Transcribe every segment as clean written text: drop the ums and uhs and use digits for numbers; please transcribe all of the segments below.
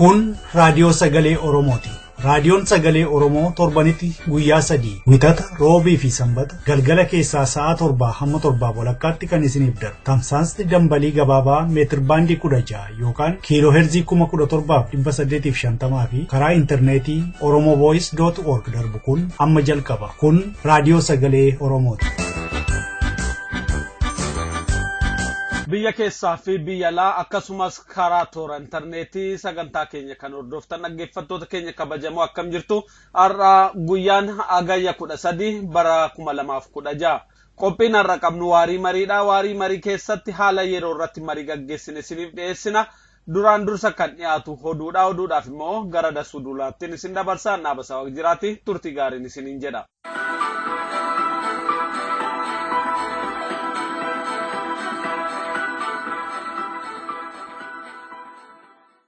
Kun Raadiyoo Sagalee Oromooti. Raadiyoon Sagalee Oromoo torbanitti guyyaa 3 wixata roobii fi sanbata galgala keessaa sa'a 7 hamma 7 walakkaatti kan isiniif darbu. Tamsaasni dambalii gabaabaa meetir baandii 16 yookaan kiiloo heerzii 17,850 fi karaa intarneetii oromovoice.org darbu kun amma jalqaba. Kun Raadiyoo Sagalee Oromooti. Biyya keessaa fi biyya alaa akkasumas karaa toora intarneetii sagantaa keenya kan hordoftan dhaggeeffattoota keenya kabajamoo akkam jirtu. Har'a guyyaan Agayya 13 bara 2016. Qophiin har'a qabnu waarii mariidha. Waarii marii keessatti haala yeroo irratti marii gaggeessine isiniif dhiyeessina. Duraan dursa kan dhiyaatu oduudha. Oduudhaaf immoo gara Dasuu Duulaattiin isin dabarsaa. Naabasaa Waqjiraati. Turtii gaariin isiniin jedha.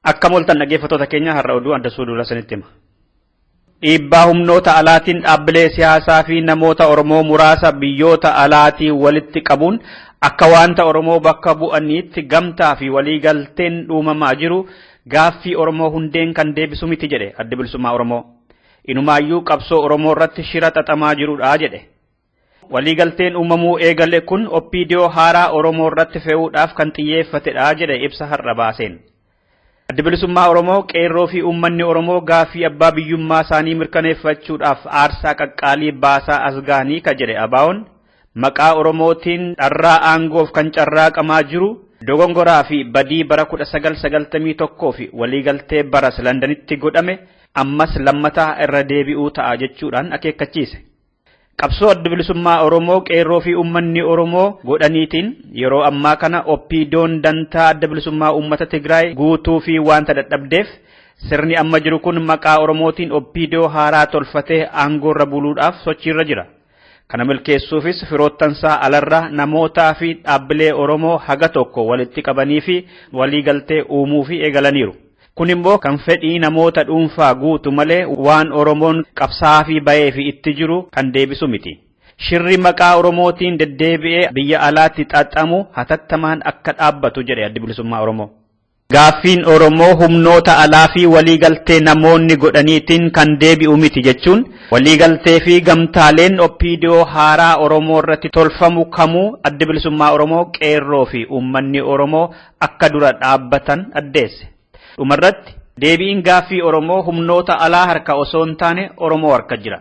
Akka moltan dhaggeeffattoota keenya har'a oduu Dasuu Duulaa sanitti hima. Dhiibbaa humnoota alaatiin dhaabbilee siyaasaa fi namoota Oromoo muraasa biyyoota alaatii walitti qabuun akka wanta Oromoo bakka bu'aniitti gamtaa fi waliigalteen uumamaa jiru gaaffii Oromoo hundeen kan deebisu miti jedhe Adda Bilisummaa Oromoo. Inumaayyuu qabsoo Oromoo irratti shira xaxamaa jirudha jedhe. Waliigalteen uumamuu eegale kun OPDO haaraa Oromoo irratti fe'uudhaaf kan xiyyeeffatedha jedhe ibsa har'a baaseen. Adda Bilisummaa Oromoo qeerroo fi uummanni Oromoo gaaffii abbaa biyyummaa isaanii mirkaneeffachuudhaaf aarsaa qaqqaalii baasaa asgaanii ka jedhe ABO'n maqaa Oromootiin dharraa aangoof kan carraaqamaa jiru dogongoraa fi badii bara 1991 fi waliigaltee baras Londanitti godhame ammas lammataa irra deebi'uu ta'a jechuudhaan akeekkachiise. Qabsoo Adda Bilisummaa Oromoo qeerroo fi uummanni Oromoo godhaniitiin yeroo ammaa kana OPDO'n dantaa Adda Bilisummaa uummata Tigraay guutuu fi wanta dadhabdeef sirni amma jiru kun maqaa Oromootiin OPDO haaraa tolfatee aangoorra buluudhaaf sochiirra jira. Kana milkeessuufis firoottansaa alarra namootaa fi dhaabbilee Oromoo haga tokko walitti qabanii fi waliigaltee uumuu fi eegalaniiru. Kun immoo kan fedhii namoota dhuunfaa guutu malee waan Oromoon qabsaa fi bayee fi itti jiru kan deebisu miti. Shirri maqaa Oromootiin deddeebi'ee biyya alaatti xaxamu hatattamaan akka dhaabbatu jedhe Adda Bilisummaa Oromoo. Gaaffiin Oromoo humnoota alaa fi waliigaltee namoonni godhaniitiin kan deebi'u miti jechuun waliigaltee fi gamtaaleen OPDO haaraa Oromoo irratti tolfamu kamuu Adda Bilisummaa Oromoo qeerroo fi uummanni Oromoo akka dura dhaabbatan addeesse. Dhumarratti deebiin gaaffii Oromoo humnoota alaa harka osoo hin taane Oromoo harka jira.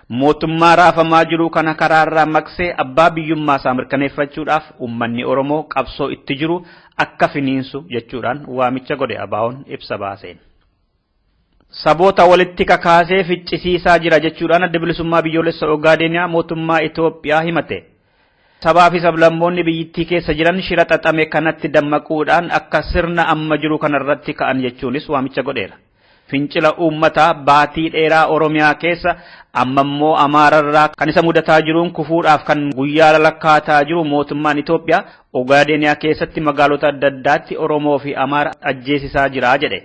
Mootummaa raafamaa jiru kana karaarraa maqsee abbaa biyyummaa isaa mirkaneeffachuudhaaf uummanni Oromoo qabsoo itti jiru akka finiinsu jechuudhaan waamicha godhe ABO'n ibsa baaseen. Saboota walitti kakaasee ficcisiisaa jira jechuudhaan Adda Bilisummaa Biyyoolessa Ogaadeniyaa mootummaa Itoophiyaa himate. Sabaa fi sablammoonni biyyittii keessa jiran shira xaxame kanatti dammaquudhaan akka sirna amma jiru kanarratti ka'an jechuunis waamicha godheera. Fincila uummataa baatii dheeraa Oromiyaa keessa ammammoo Amaararraa kan isa mudataa jiruun kufuudhaaf kan guyyaa lakkaataa jiru mootummaan Itoophiyaa Ogaadeniyaa keessatti magaalota adda addaatti Oromoo fi Amaara ajjeesisaa jira jedhe.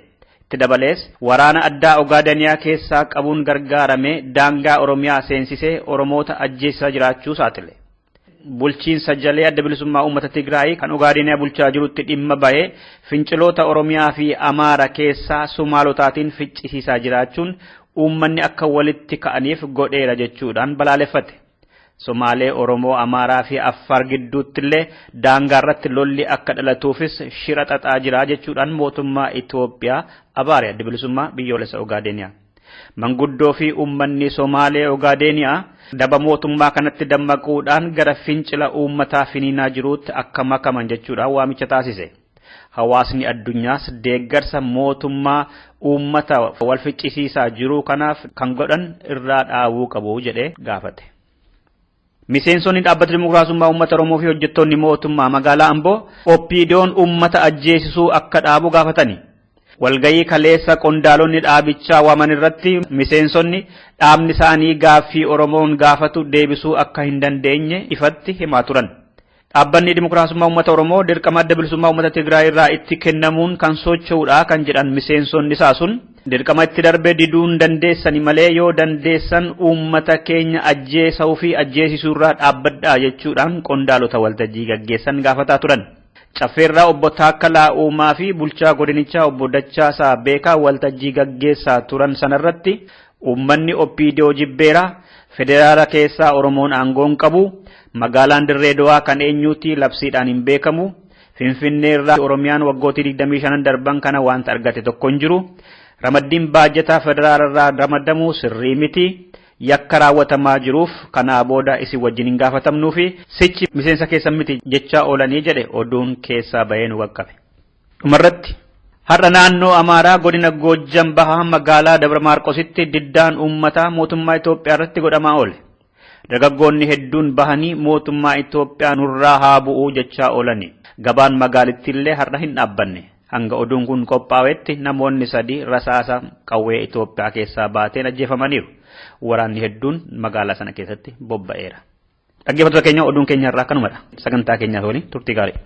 Itti dabalees waraana addaa Ogaadeniyaa keessaa qabuun gargaaramee daangaa Oromiyaa seensisee Oromoota ajjeesisaa jiraachuu saaxile. Bulchiinsa jalee Adda Bilisummaa uummata Tigraay kan Ogaadeniyaa bulchaa jirutti dhimma bahee finciloota Oromiyaa fi Amaara keessaa Sumaalotaatiin ficcisiisaa jiraachuun uummanni akka walitti ka'aniif godheera jechuudhaan balaaleffate. Somaalee, Oromoo, Amaaraa fi Affaar gidduutti illee daangaarratti lolli akka dhalatuufis shira xaxaa jira jechuudhaan mootummaa Itoophiyaa abaare Adda Bilisummaa Biyyoolessa Ogaadeniyaa. Manguddoo fi uummanni Somaalee Ogaadeniyaa daba mootummaa kanatti dammaquudhaan gara fincila uummataa finiinaa jiruutti akka makaman jechuudhaan waamicha taasise. Hawaasni addunyaas deeggarsa mootummaa uummata wal ficcisiisaa jiru kanaaf kan godhan irraa dhaabuu qabu jedhee gaafate. Miseensonni dhaabbata Dimookiraasummaa uummata Oromoo fi hojjettoonni mootummaa magaalaa Amboo OPDO'n uummata ajjeesisuu akka dhaabu gaafatani. Walgayii kaleessa qondaalonni dhaabichaa waaman irratti miseensonni dhaabni isaanii gaaffii Oromoon gaafatu deebisuu akka hin dandeenye ifatti himaa turan. Dhaabbanni Dimookiraasummaa uummata Oromoo dirqama Adda Bilisummaa uummata Tigraay irraa itti kennamuun kan socho'uudha kan jedhan miseensonni isaa sun dirqama itti darbee diduun dandeessani malee yoo dandeessan uummata keenya ajjeesuu fi ajjeesisuu irraa dhaabbadhaa jechuudhaan qondaalota waltajjii gaggeessan gaafataa turan. Caffeerraa obbo Taakkalaa Uumaa fi bulchaa godinichaa obbo Dachaasaa Beekaa waltajjii gaggeessaa turan sanarratti uummanni Oppiidiyoo jibbeera federaala keessaa Oromoon aangoon qabu magaalaan Dirree Dawaa kan eenyuuti labsiidhaan hin beekamu Finfinneerraa Oromiyaan waggootii 25 darban kana wanta argate tokko hin jiru ramaddiin baajataa federaalarraa ramadamu sirrii miti yakka raawwatamaa jiruuf kanaa booda isin wajjin hin gaafatamnuu fi sichi miseensa keessan miti jechaa oolanii jedhe oduun keessaa bahee nu qaqqabe. Dhumarratti har'a naannoo Amaaraa godina Goojjam Bahaa magaalaa Dabra Maarqositti diddaan uummataa mootummaa Itoophiyaa irratti godhamaa oole. Dargaggoonni hedduun bahanii mootummaa Itoophiyaa nurraa haa bu'uu jechaa oolani. Gabaan magaalittiillee har'a hin dhaabbanne. Hanga oduun kun qophaa'etti namoonni 3 rasaasa qawwee Itoophiyaa keessaa baateen ajjeefamaniiru. Waraanni hedduun magaalaa sana keessatti bobba'eera. Dhaggeeffattoota keenya oduun keenya irraa kanumadha. Sagantaa keenyaaf waliin turtii gaarii.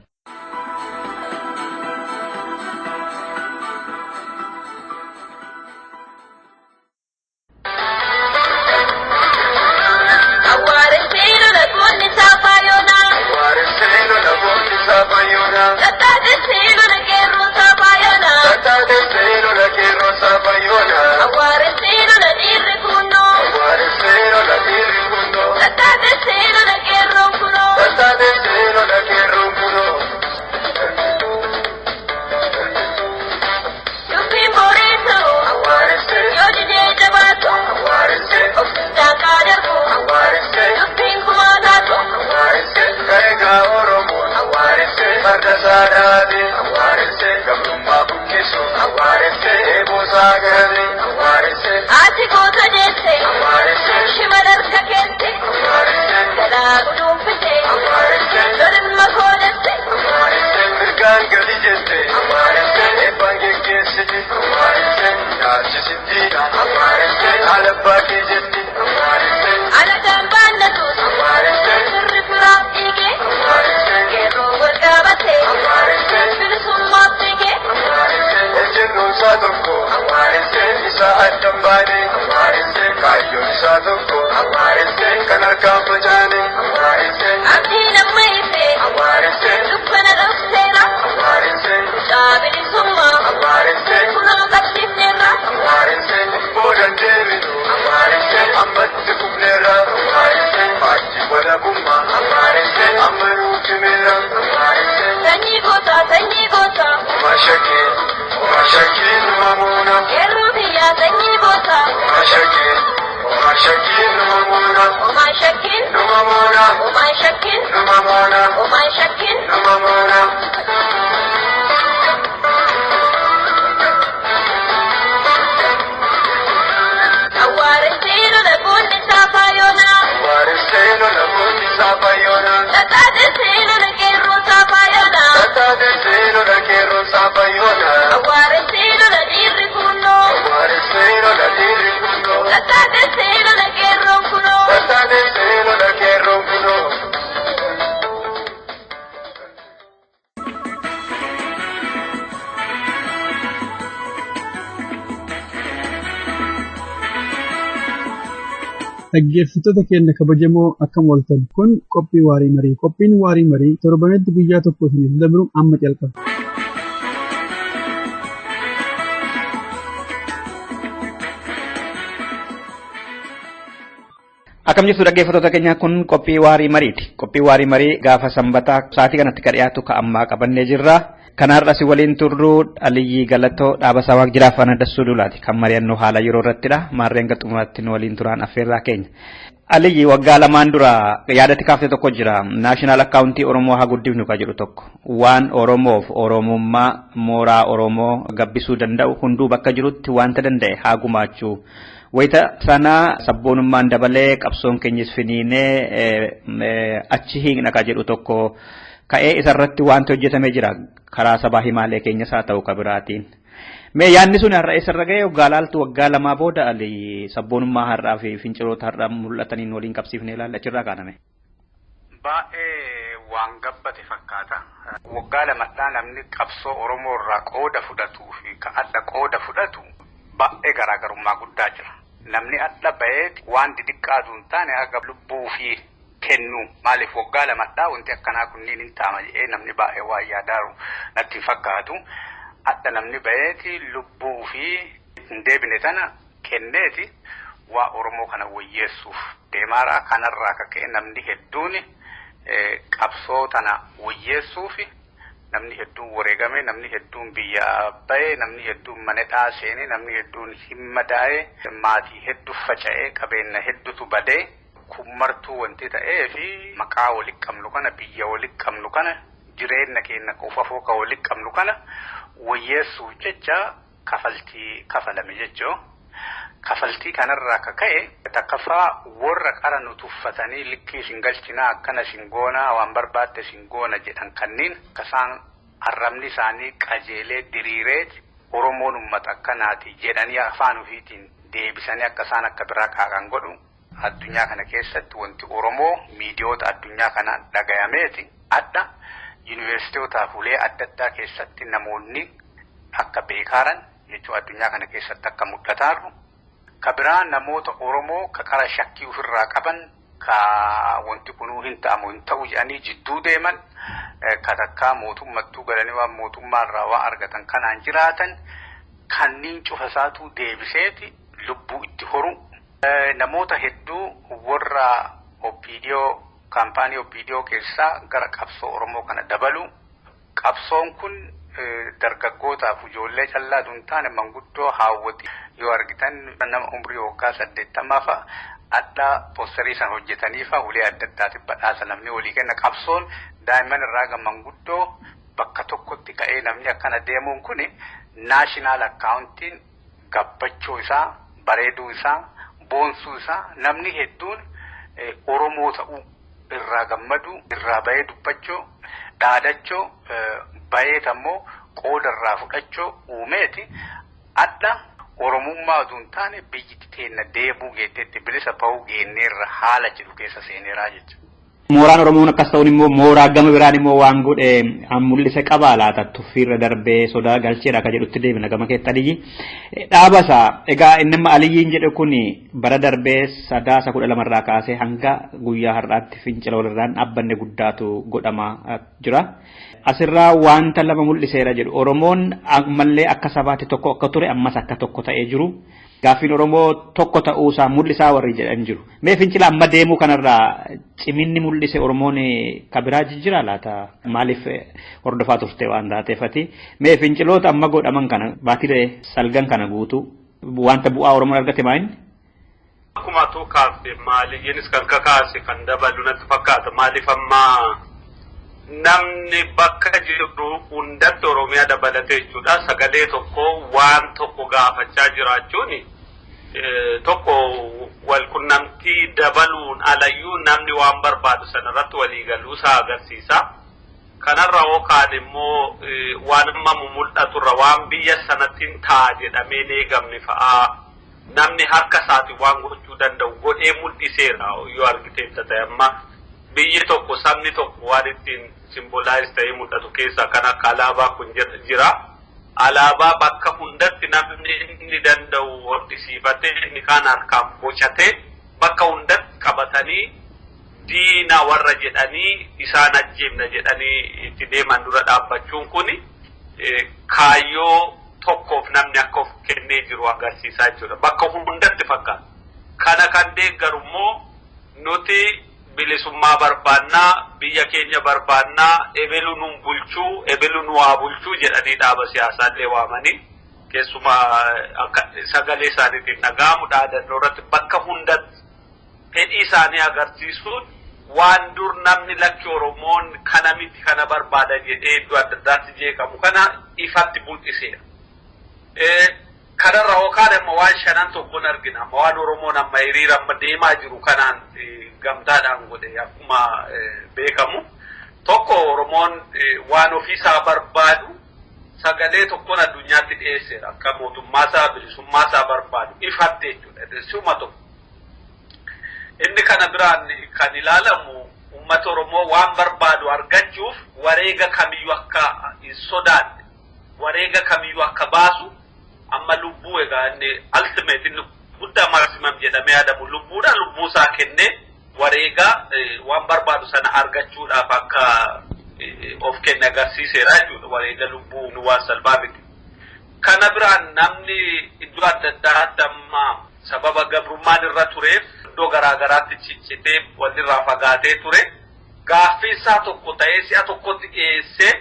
Dhaggeeffattoota keenya kabajamoo akkam ooltan kun qophii waarii marii. Qophiin waarii marii torbanetti guyyaa tokko isiniif dabru amma jalqaba. Akkam jirtu dhaggeeffattoota keenya kun qophii waarii mariiti. Qophii waarii marii gaafa sanbataa sa'aatii kanatti kan dhiyaatu ka ammaa qabannee jirra. Kanarra si waliin turru Aliyyi Galatoo dhaabasaa waaq jiraaf ana dassuu dulaati kan mari'annoo haala yeroo irrattidha. Maarreen gaxumatti nu waliin turaan affeerraa keenya. Aliyyi waggaa lamaan dura yaadatti kaaftee tokko jira. Naashinaal akkaawuntii Oromoo haa guddifnu ka jedhu tokko. Waan Oromoof Oromummaa mooraa Oromoo gabbisuu danda'u hunduu bakka jirutti wanta danda'e haa gumaachuu. Wayita sana sabboonummaan dabalee qabsoon keenyas finiinee achi hiikna ka jedhu tokko ka'ee isarratti wanti hojjetamee jira karaa sabaa himaalee keenyas haa ta'u kabiraatiin. Mee yaadni sun har'a isarra ga'ee waggaa laaltu waggaa lamaa booda sabboonummaa har'aa fi finciloota har'aa mul'ataniin waliin qabsiifnee ilaalla achirraa kaaname. Baay'ee waan gabbate fakkaata. Waggaa lamadhaa namni qabsoo Oromoo irraa qooda fudhatuu fi ka adda qooda fudhatu baay'ee garaagarummaa guddaa jira. Namni adda ba'ee waan didiqqaatu hin taane haga lubbuu fi kennu maaliif waggaa lamadhaa wanti akkanaa kunniin hin taama jedhee namni baay'ee waa yaadaaru natti fakkaatu adda namni bayeeti lubbuu fi hin deebine tana kenneeti waa Oromoo kana wayyeessuuf deemaara kanarraa ka'ee namni hedduun qabsoo tana wayyeessuuf namni hedduun wareegame namni hedduun biyya baye namni hedduun mana dhaasee namni hedduun himmadaa'e maatii hedduu faca'ee qabeenya hedduutu badee kummartuu wanti ta'ee fi maqaa walitti qabnu kana biyya walitti qabnu kana jireenya keenya qofafoo ka walitti qabnu kana wayyeessuuf jecha kafaltii kafalame jechoo kafaltii kanarraa ka'ee takkafaa warra qara nu tuffatanii likkii singalchinaa akkana singoonaa waan barbaadde singoona jedhan kanniin kasaan arrabni isaanii qajeelee diriireeti Oromoon uummata akkanaati jedhanii afaan ofiitiin deebisanii akkasaan akka biraa qaaqan godhu addunyaa kana keessatti wanti Oromoo miidiyoota addunyaa kana dhagayameeti adda yuunivarsiitota fuulee adda addaa keessatti namoonni akka beekaaran jechuu addunyaa kana keessatti akka mul'ataaru kabiraan namoota Oromoo ka qara shakkii ofirraa qaban ka wanti kunuu hin ta'amu hin ta'u jedhanii jidduu deeman ka takkaa mootummattuu galanii waan mootummaarraa waa argatan kanaan jiraatan kanniin cufasaatu deebiseeti lubbuu itti horu namoota hedduu warra OPDO kaampaanii OPDO keessaa gara qabsoo Oromoo kana dabalu qabsoon kun dargaggootaaf ijoollee callaa hin taane manguddoo haawwati yoo argitan nama umrii waggaa 80 adda posterii san hojjetaniifa ulee adda addaatiif badhaasa namni walii kenna qabsoon daa'imman irraa ga manguddoo bakka tokkotti ka'ee namni akkana deemuun kun naashinaal akkaawuntiin gabbachuu isaa bareeduu isaa boonsuu isaa namni hedduun Oromoo ta'uu irraa gammadu irraa bahee dubbachuu dhaadachuu bayeetammoo qoodarraa fudhachuu uumeeti adda Oromummaa aduun taane biyyi teenya deebuu geettetti bilisa bahuu geenneerra haala jedhu keessa seeneeraa jechuudha. Mooraan Oromoon akkas ta'uun immoo mooraa gama biraan immoo waan godhe mul'ise qabaa laata tuffiirra darbee sodaa galcheedha akka jedhutti deebina gama keetti Aliyyi dhaabasaa egaa inni amma Aliyyiin jedhe kun bara darbee sadaasa 12 kaasee hanga guyyaa har'aatti fincila walirraan dhaabbanne guddaatu godhamaa jira. Asirraa wanta lama mul'iseera jedhu Oromoon ammallee akka sabaatti tokko akka ture ammas akka tokko ta'ee jiru. Gaafiin Oromoo tokko ta'uusaa mul'isaa warri jedhan jiru. Mee fincila amma deemuu kanarraa ciminni mul'ise Oromoon kabiraa jijjiiraa laata maaliif hordofaa turte waan taateefati. Mee finciloota amma godhaman kana baatire salgan kana guutu wanta bu'aa Oromoon argate maayini? Akkuma tuu kaafte maaliyyiinis kan kakaase kan dabalu natti fakkaata maaliif amma namni bakka jiru hundatti Oromiyaa dabalatee jechuudha sagalee tokko waan tokko gaafachaa jiraachuun tokko wal qunnamtii dabaluun alayyuu namni waan barbaadu sanarratti walii galuu isaa agarsiisa kanarra yookaan immoo waan amma mul'aturra waan biyya sanattiin ta'a jedhamee eegamne fa'aa namni harka isaatiin waan gochuu danda'u godhee mul'iseera yoo argiteetta ta'e amma biyyi tokko sabni tokko waan ittiin simbolaayis ta'ee mul'atu keessaa kan akka alaabaa kun jira. Alaabaa bakka hundatti namni inni danda'u hordisiifatee inni kaan harkaan bocatee bakka hundatti qabatanii diina warra jedhanii isaan ajjeemna jedhanii itti deeman dura dhaabbachuun kun kaayyoo tokkoof namni akka of kennee jiru agarsiisaa jechuudha. Bakka hundatti fakkaata. Kana kan deeggarummoo nuti bilisummaa barbaannaa biyya keenya barbaannaa ebelu nun bulchuu ebelu nu waa bulchuu jedhanii dhaaba siyaasaallee waamanii keessumaa akka sagalee isaaniitiin dhaga'amu dhaadannoo irratti bakka hundatti fedhii isaanii agarsiisuun waan dur namni lakki Oromoon kana miti kana barbaada jedhee iddoo adda addaatti jeeqamu kana ifatti mul'iseera. Kanarra yookaan amma waan shanan tokkoon argina amma waan Oromoon amma hiriira amma deemaa jiru kanaan gamtaadhaan godhe akkuma beekamu tokko Oromoon waan ofiisaa barbaadu sagalee tokkoon addunyaatti dhiyeesseera akka mootummaasaa bilisummaasaa barbaadu ifatti jechuudha suma tokko inni kana biraan kan ilaalamu uummata Oromoo waan barbaadu argachuuf wareega kamiyyuu akka hin sodaanne wareega kamiyyuu akka baasu amma lubbuu egaa inni ultimate inni guddaa maximum jedhamee yaadamu lubbuudhaan lubbuusaa kennee wareega waan barbaadu sana argachuudhaaf akka of kenna agarsiiseera jechuudha. Wareega lubbuu nu waan salphaa miti. Kana biraan namni iddoo adda addaatti amma sababa gabrummaan irra tureef iddoo garaagaraatti ciccitee walirraa fagaatee ture. Gaaffii isaa tokko ta'ee si'a tokkotti dhiyeessee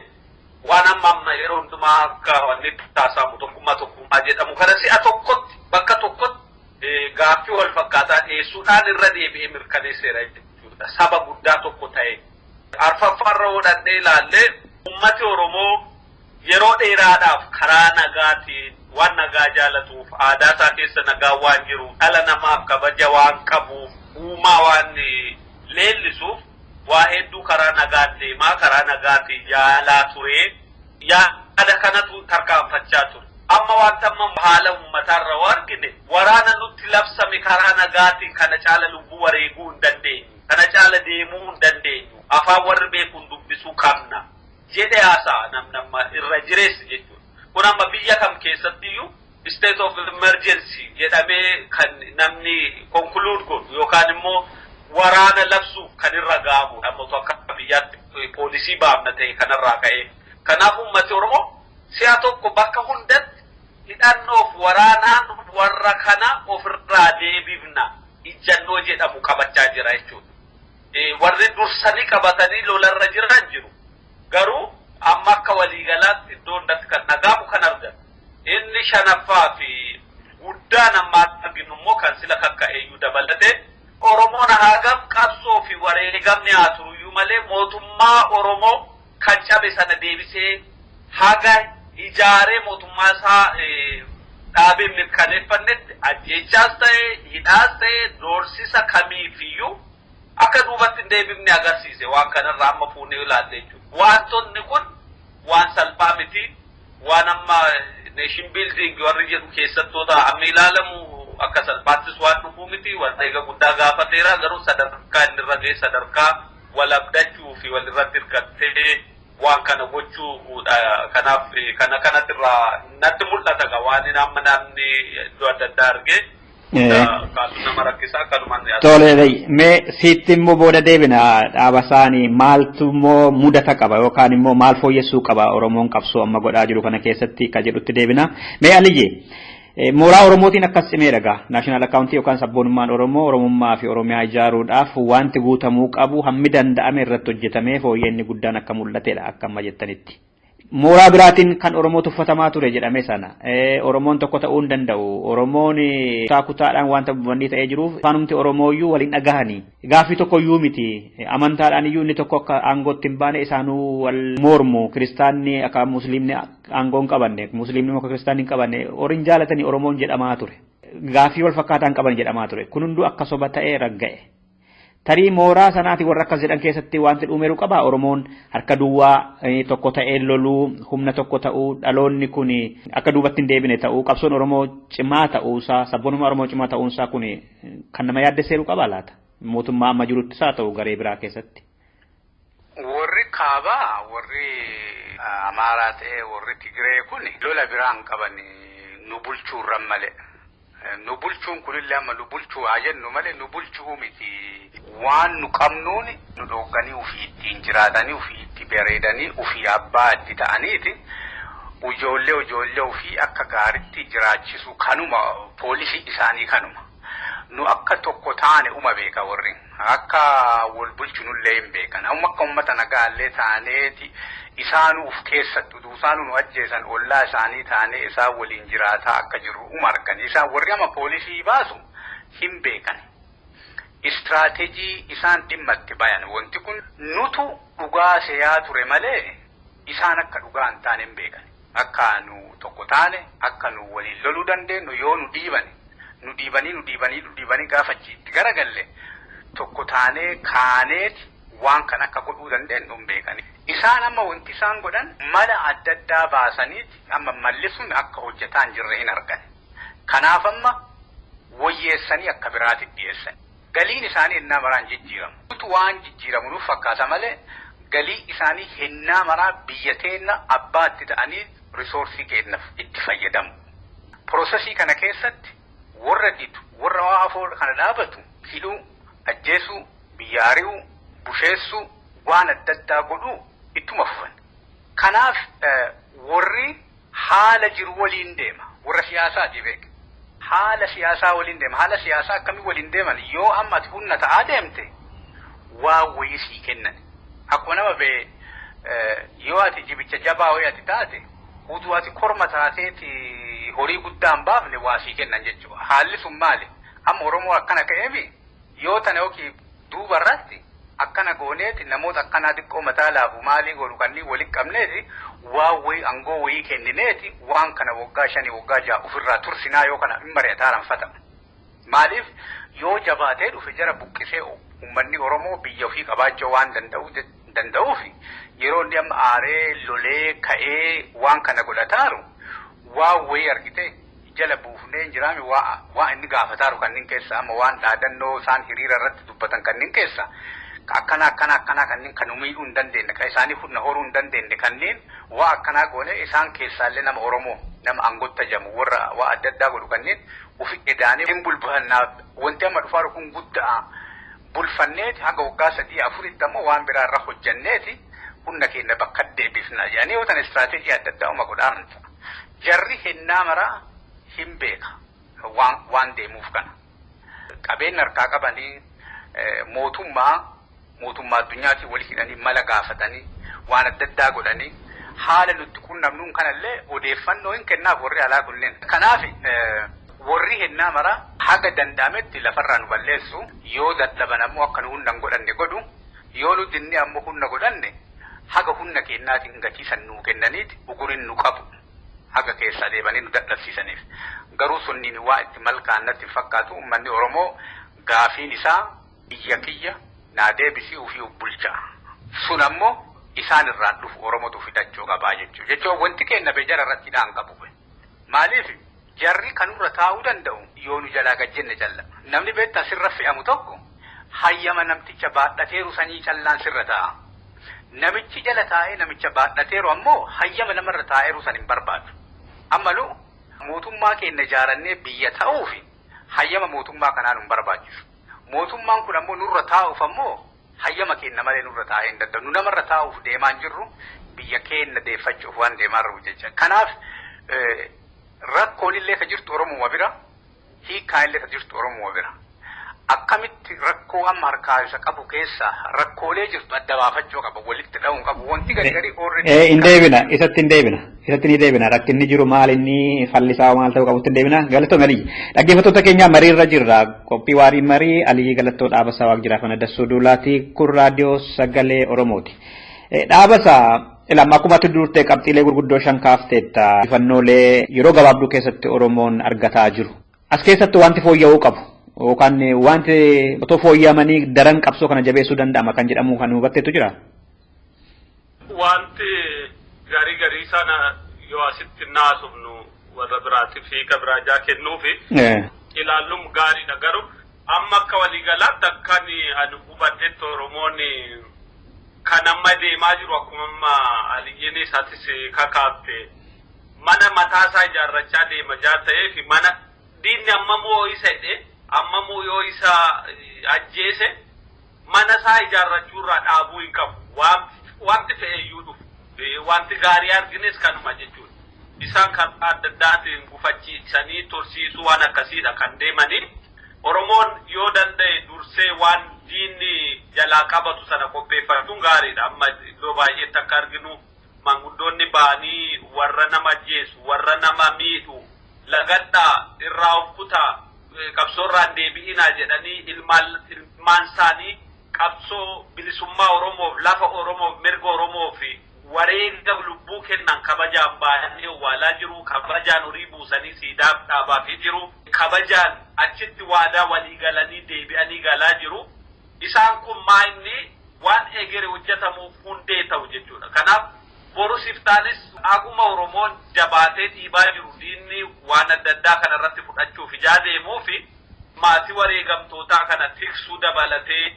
waan amma yeroo hundumaa akka wanni taasifamu tokkummaa jedhamu kana si'a tokkotti bakka tokkotti gaaffii wal fakkaataa dhiyeessuudhaan irra deebi'ee mirkaneesseera jechuudha. Saba guddaa tokko ta'e. Arfaffaarra hodhadhee ilaallee uummati Oromoo yeroo dheeraadhaaf karaa nagaatiin waan nagaa jaalatuuf aadaa isaa keessa nagaa waan jiru dhala namaaf kabaja waan qabuuf uumaa waan leellisuuf waa hedduu karaa nagaan deemaa karaa nagaatiin jaalaa ture yaada kanatu tarkaanfachaa ture. Amma wanta amma haala uummatarra argine waraana nutti labsame karaa nagaatiin kana caala lubbuu wareeguu hin dandeenyu kana caala deemuu hin dandeenyu afaan warri beekuun dubbisuu qabna jedhe haasaa namnamma irra jireessi jechuudha. Kun amma biyya kam keessattiyyuu state of emergency jedhamee kan namni conclude godhu yookaan immoo waraana labsuuf kan irra gaamu namoota akka biyyaatti poolisii baafna ta'e kanarraa ka'ee. Kanaaf uummati Oromoo si'a tokko bakka hundatti hidhannoof waraanaan warra kana ofirraa deebifna ijjannoo jedhamu qabachaa jira jechuudha. Warri dursanii qabatanii lolarra jiran jiru. Garuu amma akka waliigalaatti iddoo hundatti kan nagaamu kan argan. Inni shanaffaa fi guddaan amma arginu immoo kan sila kakka'eeyyuu dabalatee Oromoon hagam qabsoo fi wareegamni haa turuyyuu malee mootummaa Oromoo kan cabe sana deebisee haga ijaaree mootummaa isaa dhaabee mirkaneeffannetti ajjeechaas ta'e hidhaas ta'e doorsisa kamiifiyyuu akka duubatti hin deebifne agarsiise waan kanarraa amma fuunee ilaalle jechuudha. Wantoonni kun waan salphaa miti waan amma nation building warri jedhu keessattoota amma ilaalamu akka salphaattis waan dhufuu miti wareega guddaa gaafateera garuu sadarkaa inni irra ga'e sadarkaa wal abdachuu fi walirratti hirkattee waan kana gochuudha. Kanaaf kana kanattirraa natti mul'ata waan inni amma namni iddoo adda addaa argee nama rakkisaa kanumaan Tole mee sitti immoo booda deebina dhaaba isaanii maaltu immoo mudata qaba yookaan immoo maal fooyyessuu qaba Oromoon qabsoo amma godhaa jiru kana keessatti ka jedhutti deebina. Mee Aliyyee mooraa Oromootiin akkas cimee dhagaa naashinaal akkaawuntii yookaan sabboonummaan Oromoo Oromummaa fi Oromiyaa ijaaruudhaaf wanti guutamuu qabu hammi danda'ame irratti hojjetamee fooyyeenni guddaan akka mul'atedha akka amma jettanitti. Mooraa biraatiin kan Oromoo tuffatamaa ture jedhame sana Oromoon tokko ta'uu hin danda'u. Oromoon kutaadhaan wanta wanni ta'ee jiruuf afaanumti Oromooyyuu waliin dhagahanii gaaffii tokkoyyuu miti amantaadhaan iyyuu inni tokko akka aangootti hin baane isaanuu wal mormu kiristaanni akka musliimni aangoon qabanne musliimni akka kiristaanni hin qabanne orin jaalatanii Oromoon jedhamaa ture. Gaaffii wal fakkaataan qaban jedhamaa ture. Kun hunduu akka soba ta'ee ragga'e. Tarii mooraa sanaati warra akkas jedhan keessatti wanti dhumeeru qaba Oromoon harka duwwaa tokko ta'ee loluu humna tokko ta'uu dhaloonni kun akka duubatti hin deebine ta'uu qabsoon Oromoo cimaa ta'uusaa sabboonummaa Oromoo cimaa ta'uunsaa kun kan nama yaaddeesseeru qaba laata mootummaa amma jirutti isaa ta'u garee biraa keessatti. Warri kaabaa warri Amaaraa ta'e warri Tigree kun lola biraan qaban nu bulchuurran malee. Nu bulchuun kunillee amma nu bulchuu haa jennu malee nu bulchuu miti. Waan nu qabnuun nu dhooganii ofii ittiin jiraatanii ofii itti bareedanii ofii abbaa itti ta'aniiti ijoollee ofii akka gaaritti jiraachisu kanuma poolisii isaanii kanuma. Nu akka tokko taane uma beeka warri akka wal bulchunullee hin beekan. Amma akka uummata nagaallee taaneeti isaanu uf keessattu duusaanu nu ajjeesan ollaa isaanii taanee isaan waliin jiraataa akka jiru uma argan. Isaan warri ama poolisii baasu hin beekan. Istiraatejii isaan dhimma itti bayan wanti kun nutu dhugaa seeyaa ture malee isaan akka dhugaa hin taane hin beekan. Akka nu tokko taane akka nu waliin loluu dandeenyu yoo nu dhiibanii gaafachiitti garagalle tokko taanee kaaneeti waan kan akka godhuu dandeenyu hin beekani. Isaan amma wanti isaan godhan mala adda addaa baasaniiti amma malli sun akka hojjetaa hin jirre hin argan. Kanaaf amma wayyeessanii akka biraatti dhiyeessan. Galiin isaanii hennaa maraan jijjiiramu. Utu waan jijjiiramu nuuf fakkaata malee galii isaanii hennaa maraa biyya teenna abbaatti ta'anii risoorsii kennaaf itti fayyadamu. Proosesii kana keessatti warra didu warra waa afoo kana dhaabatu hidhuu ajjeesuu biyya ari'u busheessu waan adda addaa godhu ittuma fufan. Kanaaf warri haala jiru waliin deema warra siyaasaati beek. Haala siyaasaa waliin deema haala siyaasaa akkamii waliin deeman yoo amma ati humna ta'aa deemte waa wayii sii kennan. Akkuma nama bee yoo ati jibicha jabaa wayii ati taate utuu ati korma taateeti horii guddaan baafne waa sii kennan jechuudha. Haalli sun maali? Amma Oromoo akkana ka'eefi yoo tana yookiin duuba irratti akkana gooneeti namoota akkanaa xiqqoo mataa laafu maalii godhu kanneen waliin qabneeti waa wayii aangoo wayii kennineeti waan kana waggaa 5 waggaa 6 ofirraa tursinaa yoo kana hin mari'ataadhaan fatama. Maaliif yoo jabaatee dhufe jara buqqisee uummanni Oromoo biyya ofii qabaachuu waan danda'uufi yeroo inni amma aaree lolee ka'ee waan kana godhataaru waa wayii argite jala buufnee jiraami waa inni gaafataaru kanneen keessa amma waan dhaadannoo isaan hiriira irratti dubbatan kanneen keessa akkana kanneen kan umiidhuu hin dandeenye kan isaanii humna horuu hin dandeenye kanneen waa akkanaa goone isaan keessaallee nama Oromoo nama aangotta jamu warra waa adda addaa godhu kanneen ufi edaanee hin bulbahannaa wanti amma dhufaaru kun guddaa bulfanneeti haga waggaa 3-4 ammoo waan biraa irra hojjanneeti humna keenya bakka deebifna jedhanii yoo tan istiraatiijii adda addaa uma godhaan jarri hennaa maraa hin beeka waan deemuuf kana qabeenya harkaa qabanii mootummaa addunyaatti walii hidhanii mala gaafatanii waan adda addaa godhanii haala nutti qunnamnuun kanallee odeeffannoo hin kennaaf warri alaa kunneen. Kanaaf warri hennaa maraa haga danda'ametti lafarraa nu balleessu yoo dadhaban ammoo akka nu humna godhanne godhu yoo nu dinne ammoo humna godhanne haga humna kennaatiin gatiisan nuu kennaniiti ugurin nu qabu haga keessaa deebanii nu dadhabsiisaniif. Garuu sunniin waa itti malkaan natti fakkaatu uummanni Oromoo gaafiin isaa biyya kiyya naa deebisii ofii bulchaa. Sun ammoo isaan irraan dhufu Oromootu fidachuu qabaa jechuudha. Jechuun wanti kenna bee jara irratti dhaan qabu. Maaliif jarri kanurra taa'uu danda'u yoo nu jalaa gajjenne calla. Namni beektaa sirra fe'amu tokko hayyama namticha baadhateeru sanii callaan sirra taa'a. Namichi jala taa'ee namicha baadhateeru ammoo hayyama namarra taa'eeru san hin barbaadu. Ammaluu mootummaa keenya ijaarannee biyya ta'uufi hayyama mootummaa kanaan hin barbaachisu. Mootummaan kun ammoo nurra taa'uuf ammoo hayyama keenya malee nurra taa'ee hin danda'u. Nu namarra taa'uuf deemaan jirru biyya keenya deeffachuuf waan deemaa jirru jecha. Kanaaf rakkoon illee ka jirtu Oromoo bira hiikaan illee ka jirtu Oromoo bira. Akkamitti rakkoo amma harkaa isa qabu keessa rakkoolee jirtu adda baafachuu qaba walitti dha'uun qabu wanti gadi hin deebina rakkinni jiru maal inni fallisaa maal ta'uu qabutti hin deebina galatoo marii dhaggeeffattoota keenya mariirra jirra qophii waarii marii alii galatoo dhaabasaa waaq jiraaf dassuu duulaati kun raadiyoo sagalee Oromooti dhaabasaa ilama akkuma durtee qabxiilee gurguddoo 5 kaafteetta ifannoolee yeroo gabaabduu keessatti Oromoon argataa jiru as keessatti wanti fooyya'uu qabu yookaan wanti otoo fooyyamanii daran qabsoo kana jabeessuu danda'ama kan jedhamu kan hubatteetu jira. Wanti garii sana yoo asitti naasufnu warra biraatiif hiika biraajaa kennuufi ilaalluun gaariidha garuu amma akka waliigalaatti akkan ani hubadhetti Oromoon kan amma deemaa jiru akkuma amma Aliyyiin isaatis kakaafte mana mataasaa ijaarrachaa deema ta'eef mana diinni amma moo isa hidhee amma moo yoo isa ajjeese mana isaa ijaarrachuurraa dhaabuu hin qabu wanti fe'eeyyuu dhufu wanti gaarii argines kanuma jechuudha. Isaan kan adda addaatiin gufachiisanii tursiisuu waan akkasiidha kan deemanii Oromoon yoo danda'e dursee waan diinni jalaa qabatu sana qopheeffachuun gaariidha. Amma iddoo baay'eetti akka arginu manguddoonni ba'anii warra nama ajjeesu warra nama miidhu lagadhaa irraa of kutaa qabsoorraan deebi'inaa jedhanii ilmaan isaanii qabsoo bilisummaa Oromoof lafa Oromoof mirga Oromoof wareega lubbuu kennan kabajaan baay'ee waalaa jiru kabajaan horii buusanii siidaaf dhaabaafii jiru kabajaan achitti waadaa walii galanii deebi'anii galaa jiru isaan kun maa'inni waan eegere hojjetamuuf hundee ta'u jechuudha. Kanaaf boru siftaanis akkuma Oromoon jabaatee dhiibaa jiru diinni waan adda addaa kanarratti fudhachuuf ijaa deemuufi maatii wareegamtootaa kana tiksuu dabalatee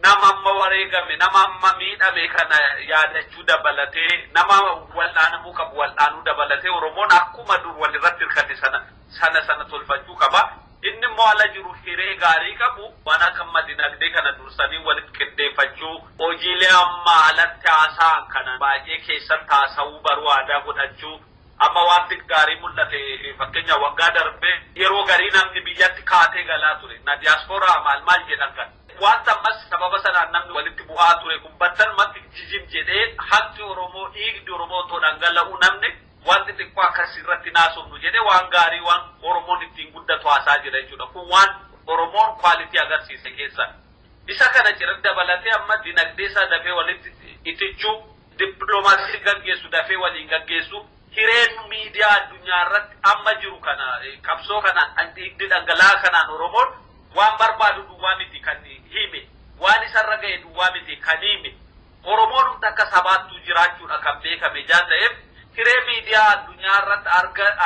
nama amma wareegame nama amma miidhame kana yaadachuu dabalatee nama wal'aanamuu qabu wal'aanuu dabalatee Oromoon akkuma dur walirratti hirkate sana tolfachuu qaba. inni immoo ala jiru hiree gaarii qabu waan akka dinagdee kana dursanii walitti qindeeffachuu hojiilee amma alatti haasa'an kana baay'ee keessatti haasa'uu baruu aadaa godhachuu amma wanti gaarii mul'ate fakkeenya waggaa darbee yeroo garii namni biyyatti kaatee galaa ture na diaasporaa maal jedhan kan wanta ammas sababa sanaan namni walitti bu'aa ture kun battalumatti jijim jedhee haqni Oromoo dhiigni Oromoo otoo dhangala'uu namni wanti xiqqoo akkas irratti naasofnu jedhee waan gaarii waan Oromoon ittiin guddatu haasaa jira jechuudha kun waan Oromoon kwaalitii agarsiise keessa isa kana jiran dabalatee amma dinagdee isaa dafee walitti itichuu dippiloomaasii gaggeessu dafee waliin gaggeessu hireen miidiyaa addunyaa irratti amma jiru kana qabsoo kana dhiigni dhangala'aa kanaan Oromoon waan barbaadu duwwaa miti kan hime waan isarra ga'e duwwaa miti kan hime Oromoon humna akka sabaattuu jiraachuudha kan beekame jaan ta'eef hiree miidiyaa addunyaa irratti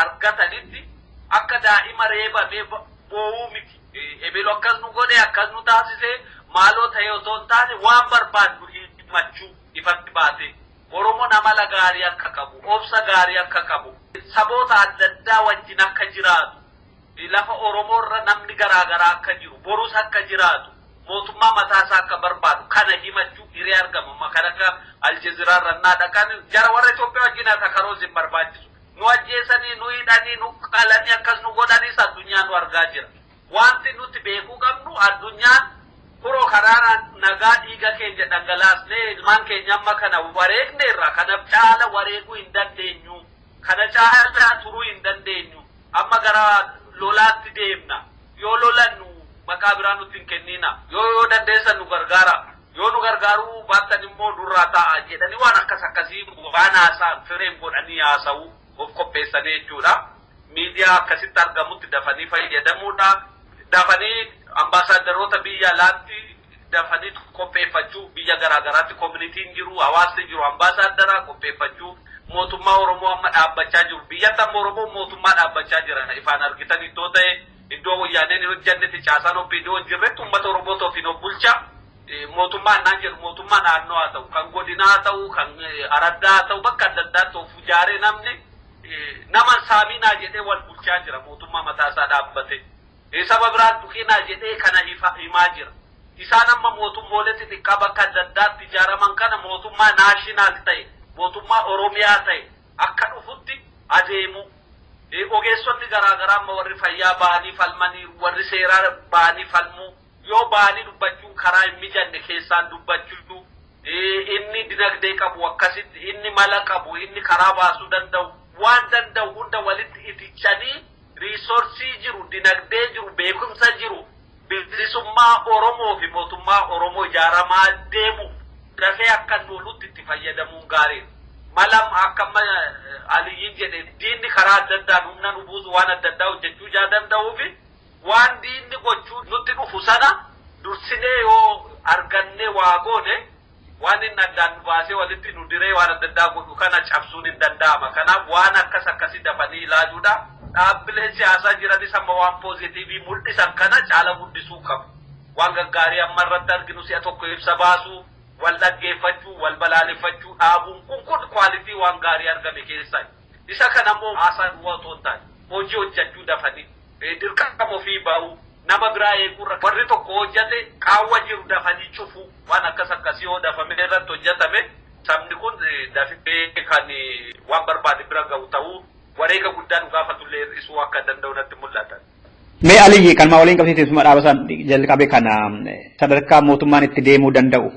argatanitti akka daa'ima reebamee boo'uu miti ebelo akkas nu godhe akkas nu taasise maaloo ta'e otoo hin taane waan barbaadu himachuu ifatti baate Oromoon amala gaarii akka qabu obsa gaarii akka qabu saboota adda addaa wajjin akka jiraatu lafa Oromoo irra namni garaagaraa akka jiru borus akka jiraatu mootummaa mataasaa akka barbaadu kana himachuu hiree argamu kan akka Aljazeeraa rannaa dhaqan jara warra Itoophiyaa wajjin akka karoos hin barbaachisu nu ajjeesanii nu hidhanii nu qalanii akkas nu godhanis addunyaa nu argaa jira wanti nuti beekuu qabnu addunyaan Kuro karaaraan nagaa dhiiga keenya dhangalaasnee ilmaan keenya amma kana wareegne irraa kana caala wareeguu hin dandeenyu kana caala turuu hin dandeenyu amma gara lolaatti deemna yoo lolannu maqaa biraa nutti hin kennina yoo dandeessan nu gargaara yoo nu gargaaruu baattan immoo durraa ta'a jedhanii waan akkasii waan haasa'an fireen godhanii haasa'uu of qopheessanii jechuudha miidiyaa akkasitti argamutti dafanii fayyadamuudha dafanii ambaasaadaroota biyya alaatti dafanii qopheeffachuu biyya garaagaraatti koominitiin jiru hawaasni jiru ambaasaadaraa qopheeffachuu mootummaa Oromoo amma dhaabbachaa jiru biyyatti amma Oromoo mootummaa dhaabbachaa jira ifaan argitan iddoo ta'e iddoo wayyaaneen hojjannetti caasaan obbidoo jirretti uummata Oromoo toofiin bulchaa mootummaan naan jedhu mootummaa naannoo haa ta'u kan godinaa haa ta'u kan araddaa haa ta'u bakka adda addaatti of ijaaree namni nama saaminaa jedhee wal bulchaa jira mootummaa mataasaa dhaabbate. Saba biraan tuqinaa jedhee kana himaa jira. Isaan amma mootummooletti xiqqaa bakka adda addaatti ijaaraman kana mootummaa naashinaal ta'e, mootummaa Oromiyaa ta'e akka dhufutti adeemu. Ogeessonni garaagaraa amma warri fayyaa ba'anii falmanii, warri seeraa ba'anii falmuu, yoo ba'anii dubbachuun karaa hin mijanne keessaan dubbachuu, inni dinagdee qabu akkasitti, inni mala qabu, inni karaa baasuu danda'u, waan danda'u hunda walitti itichanii Risoorsii jiru, dinagdee jiru, beekumsa jiru, bilisummaa Oromoo fi mootummaa Oromoo ijaaramaa deemu dafee akka nuulutti itti fayyadamuun gaariidha. Malam akka Aliyyiin jedhe diinni karaa adda addaan humna nu buusu waan adda addaa hojjechuu danda'uufi waan diinni gochuu nutti dhufu sana dursinee yoo argannee waa goone waan inni addaan nu baasee walitti nu diree waan adda addaa godhu kana cabsuun hin danda'ama. Kanaaf waan akkasii dafanii ilaaluudha. Dhaabbileen siyaasaa jiranis amma waan poozitiivii mul'isan kana caala guddisuu qabu. Waan gaggaarii amma irratti arginu si'a tokko ibsa baasuu, wal dhaggeeffachuu, wal balaaleffachuu dhaabuun kun kwaalitii waan gaarii argame keessaa. Isa kana immoo haasaan duwwaa otoo hin taane hojii hojjechuu dafanii dirqama ofii ba'uu nama biraa eeguurra warri tokko hojjate qaawwa jiru dafanii cufuu waan akkasii yoo dafame irratti hojjetame sabni kun dafee kan waan barbaade bira ga'u ta'uu wareega guddaa nu gaafatullee hir'isuu akka danda'u natti mul'ata. Mee Aliyyi kan waliin qabsiisee suma dhaabasaan jalqabe kana sadarkaa mootummaan itti deemuu danda'u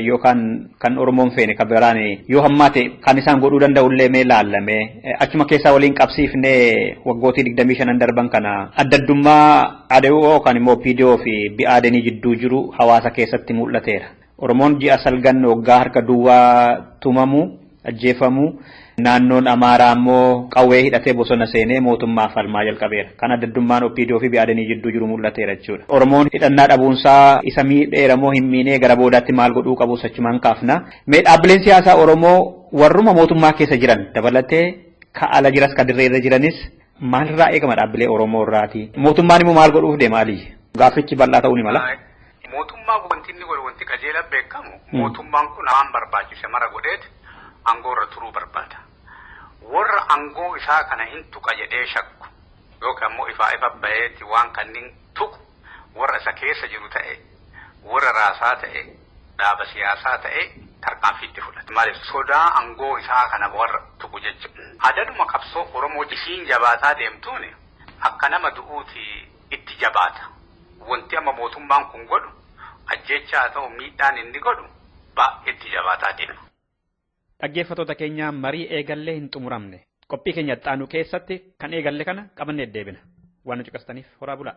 yookaan kan Oromoon feene kan biraan yoo hammaate kan isaan godhuu danda'ullee mee laallame achuma keessaa waliin qabsiifnee waggootii 25 darban kana addaddummaa ADO yookaan immoo PDO fi BADN jidduu jiru hawaasa keessatti mul'ateera. Oromoon ji'a salgan waggaa harka duwwaa tumamu ajjeefamu naannoon Amaaraa ammoo qawwee hidhatee bosona seenee mootummaa falmaa jalqabeera. Kan addaddummaan OPDO fi BADN jidduu jiru mul'ateera jechuudha. Oromoon hidhannaa dhabuunsaa isa miidheera moo hin miinee gara boodaatti maal godhuu qabu sachumaan kaafna. Mee dhaabbileen siyaasaa Oromoo warruma mootummaa keessa jiran dabalatee ka ala jiras ka dirree irra jiranis maalirraa eegama dhaabbilee Oromoo irraati? Mootummaan immoo maal godhuuf deema Aliyyi? Gaaffichi bal'aa ta'uu ni mala. Mootummaa wanti inni godhu wanti qajeela beekamu mootummaan kun waan barbaachise mara godheeti aangoo irra turuu barbaada. Warra aangoo isaa kana hin tuqa jedhee shakku yookaan immoo ifa baheetti waan kanneen tuqu warra isa keessa jiru ta'e warra raasaa ta'e dhaaba siyaasaa ta'e tarkaanfiitti fudhata. Maaliif sodaa aangoo isaa kana warra tuqu jechuudha. Adaduma qabsoo Oromoo isiin jabaataa deemtuun akka nama du'uuti itti jabaata. Wanti amma mootummaan kun godhu ajjechaa ta'u miidhaan inni godhu baay'eetti jabaataa deema. Dhaggeeffattoota keenya marii eegallee hin xumuramne. Qophii keenya itti aanu keessatti kan eegalle kana qabannee deebina. Waan nu caqastaniif horaa bulaa.